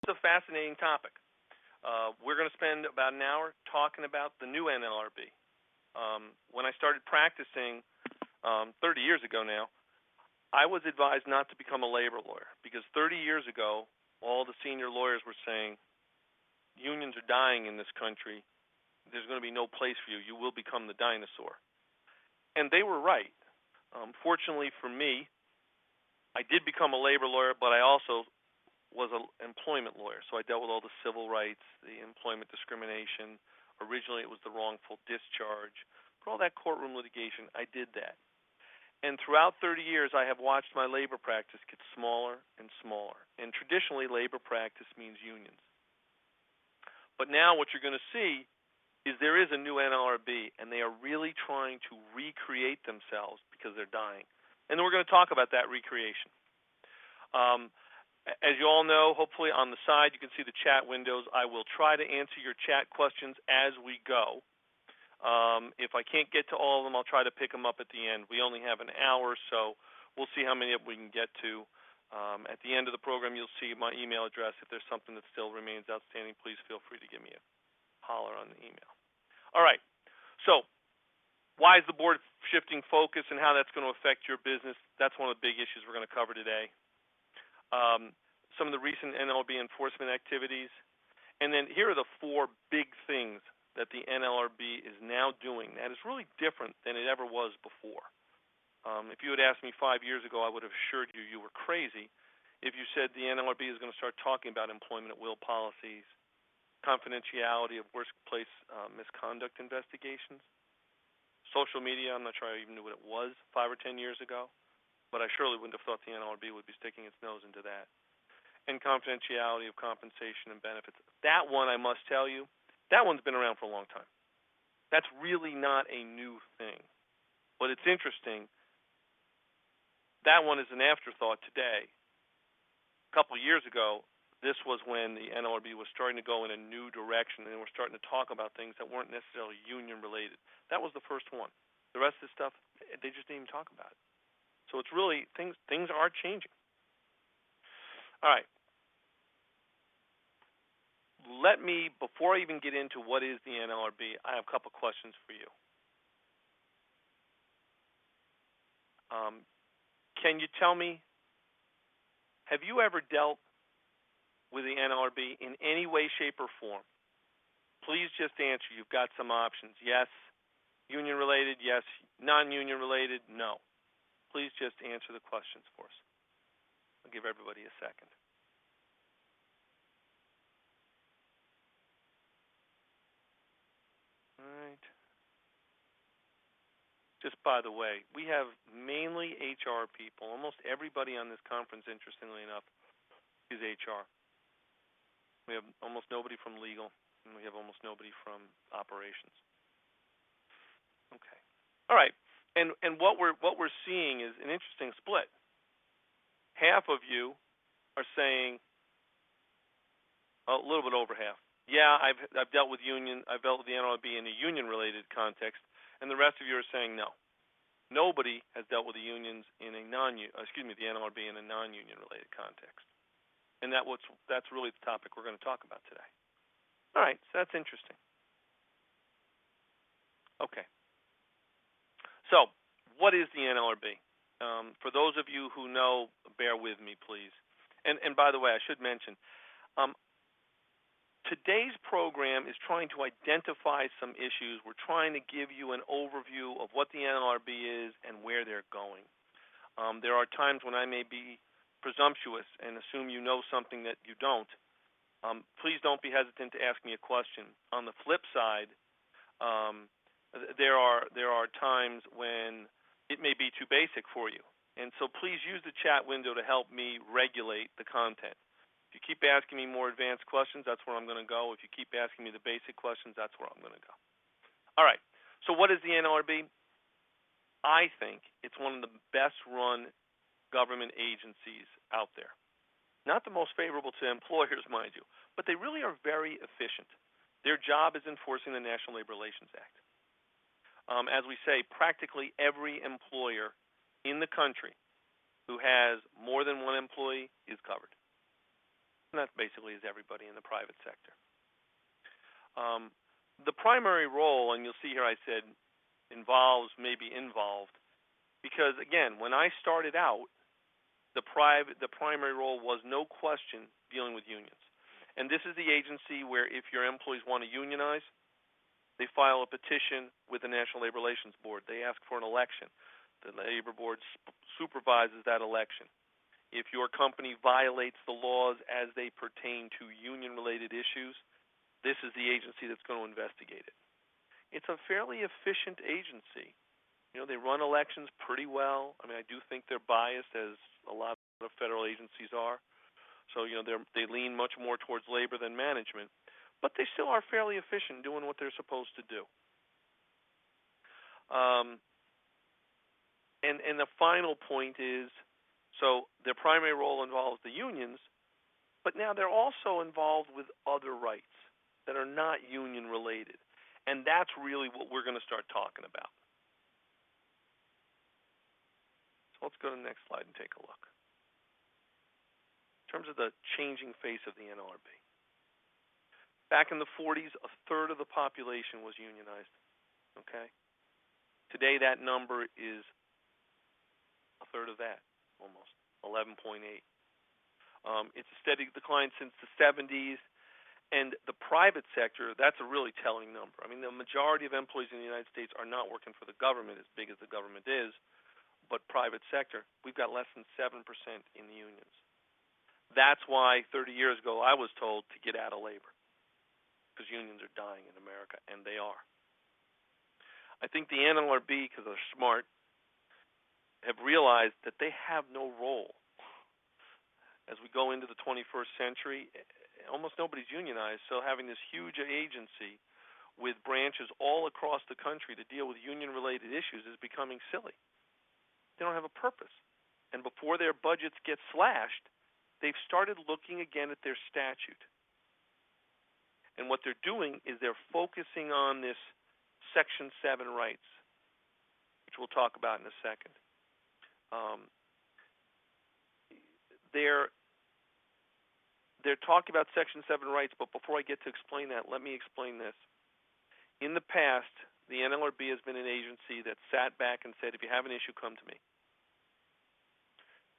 It's a fascinating topic. We're going to spend about an hour talking about the new NLRB. When I started practicing 30 years ago now, I was advised not to become a labor lawyer because 30 years ago, all the senior lawyers were saying, unions are dying in this country. There's going to be no place for you. You will become the dinosaur. And they were right. Fortunately for me, I did become a labor lawyer, but I also was an employment lawyer. So I dealt with all the civil rights, the employment discrimination. Originally, it was the wrongful discharge. For all that courtroom litigation, I did that. And throughout 30 years, I have watched my labor practice get smaller and smaller. And traditionally, labor practice means unions. But now what you're going to see is there is a new NLRB, and they are really trying to recreate themselves because they're dying. And then we're going to talk about that recreation. As you all know, hopefully on the side you can see the chat windows. I will try to answer your chat questions as we go. If I can't get to all of them, I'll try to pick them up at the end. We only have an hour, so we'll see how many of them we can get to. At the end of the program, you'll see my email address. If there's something that still remains outstanding, please feel free to give me a holler on the email. All right, so why is the board shifting focus and how that's going to affect your business? That's one of the big issues we're going to cover today. Some of the recent NLRB enforcement activities. And then here are the four big things that the NLRB is now doing that is really different than it ever was before. If you had asked me 5 years ago, I would have assured you you were crazy if you said the NLRB is going to start talking about employment at will policies, confidentiality of workplace misconduct investigations, social media. I'm not sure I even knew what it was 5 or 10 years ago, but I surely wouldn't have thought the NLRB would be sticking its nose into that. And confidentiality of compensation and benefits. That one, I must tell you, that one's been around for a long time. That's really not a new thing. But it's interesting. That one is an afterthought today. A couple of years ago, this was when the NLRB was starting to go in a new direction, and we're starting to talk about things that weren't necessarily union-related. That was the first one. The rest of the stuff, they just didn't even talk about it. So it's really, things are changing. All right. Let me, before I even get into what is the NLRB, I have a couple questions for you. Can you tell me, have you ever dealt with the NLRB in any way, shape, or form? Please just answer. You've got some options. Yes, union-related. Yes, non-union-related. No. Please just answer the questions for us. I'll give everybody a second. All right. Just by the way, we have mainly HR people. Almost everybody on this conference, interestingly enough, is HR. We have almost nobody from legal, and we have almost nobody from operations. Okay. All right. And what we're seeing is an interesting split. Half of you are saying, a little bit over half. Yeah, I've dealt with I've dealt with the NLRB in a union-related context, and the rest of you are saying no. Nobody has dealt with the unions in a the NLRB in a non-union related context. And that's really the topic we're going to talk about today. All right, so that's interesting. Okay. So, what is the NLRB? For those of you who know, bear with me, please. And by the way, I should mention, today's program is trying to identify some issues. We're trying to give you an overview of what the NLRB is and where they're going. There are times when I may be presumptuous and assume you know something that you don't. Please don't be hesitant to ask me a question. On the flip side, there are times when it may be too basic for you. And so please use the chat window to help me regulate the content. If you keep asking me more advanced questions, that's where I'm going to go. If you keep asking me the basic questions, that's where I'm going to go. All right. So what is the NLRB? I think it's one of the best run government agencies out there. Not the most favorable to employers, mind you, but they really are very efficient. Their job is enforcing the National Labor Relations Act. As we say, practically every employer in the country who has more than one employee is covered. And that basically is everybody in the private sector. The primary role, and you'll see here I said involves, maybe involved, because again, when I started out, the primary role was no question dealing with unions. And this is the agency where if your employees want to unionize, they file a petition with the National Labor Relations Board. They ask for an election. The Labor Board supervises that election. If your company violates the laws as they pertain to union-related issues, this is the agency that's going to investigate it. It's a fairly efficient agency. You know, they run elections pretty well. I mean, I do think they're biased, as a lot of federal agencies are. So, you know, they lean much more towards labor than management. But they still are fairly efficient doing what they're supposed to do. And the final point is, so their primary role involves the unions, but now they're also involved with other rights that are not union related. And that's really what we're going to start talking about. So let's go to the next slide and take a look. In terms of the changing face of the NLRB. Back in the 40s, a third of the population was unionized. Okay? Today, that number is a third of that, almost, 11.8. It's a steady decline since the 70s. And the private sector, that's a really telling number. I mean, the majority of employees in the United States are not working for the government, as big as the government is, but private sector, we've got less than 7% in the unions. That's why 30 years ago I was told to get out of labor, because unions are dying in America, and they are. I think the NLRB, because they're smart, have realized that they have no role. As we go into the 21st century, almost nobody's unionized, so having this huge agency with branches all across the country to deal with union-related issues is becoming silly. They don't have a purpose. And before their budgets get slashed, they've started looking again at their statute. And what they're doing is they're focusing on this Section 7 rights, which we'll talk about in a second. They're talking about Section 7 rights, but before I get to explain that, let me explain this. In the past, the NLRB has been an agency that sat back and said, if you have an issue, come to me.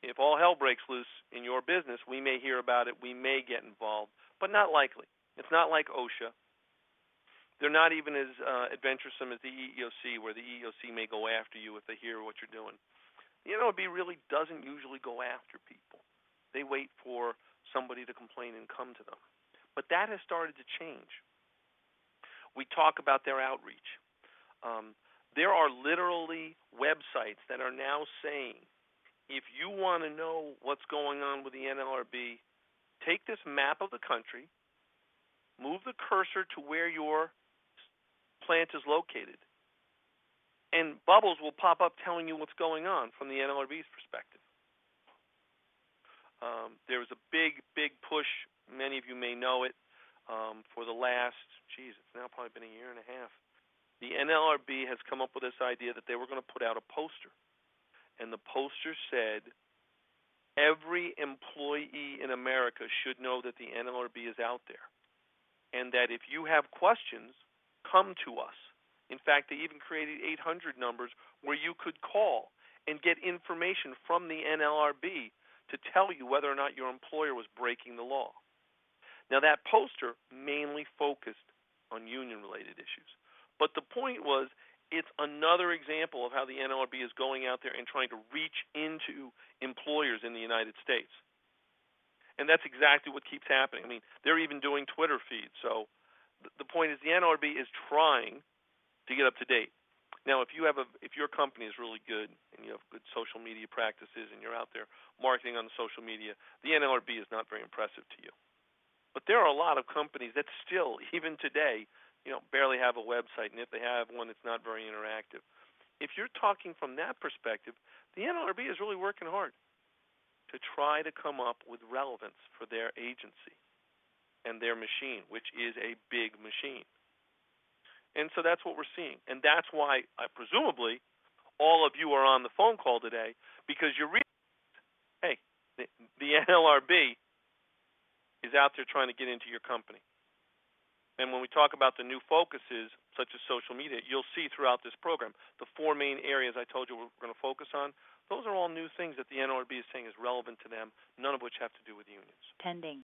If all hell breaks loose in your business, we may hear about it, we may get involved, but not likely. It's not like OSHA. They're not even as adventuresome as the EEOC, where the EEOC may go after you if they hear what you're doing. The NLRB really doesn't usually go after people. They wait for somebody to complain and come to them. But that has started to change. We talk about their outreach. There are literally websites that are now saying, if you want to know what's going on with the NLRB, take this map of the country, move the cursor to where your plant is located, and bubbles will pop up telling you what's going on from the NLRB's perspective. There was a big push, many of you may know it, for the last, it's now probably been a year and a half. The NLRB has come up with this idea that they were going to put out a poster. And the poster said, every employee in America should know that the NLRB is out there. And that if you have questions, come to us. In fact, they even created 800 numbers where you could call and get information from the NLRB to tell you whether or not your employer was breaking the law. Now, that poster mainly focused on union-related issues. But the point was, it's another example of how the NLRB is going out there and trying to reach into employers in the United States. And that's exactly what keeps happening. I mean, they're even doing Twitter feeds. So the point is, the NLRB is trying to get up to date. Now, if your company is really good and you have good social media practices and you're out there marketing on the social media, the NLRB is not very impressive to you. But there are a lot of companies that still, even today, barely have a website, and if they have one, it's not very interactive. If you're talking from that perspective, the NLRB is really working hard to try to come up with relevance for their agency and their machine, which is a big machine. And so that's what we're seeing. And that's why, presumably, all of you are on the phone call today, because you realize, hey, the NLRB is out there trying to get into your company. And when we talk about the new focuses, such as social media, you'll see throughout this program the 4 main areas I told you we're going to focus on. Those are all new things that the NLRB is saying is relevant to them, none of which have to do with unions. Pending.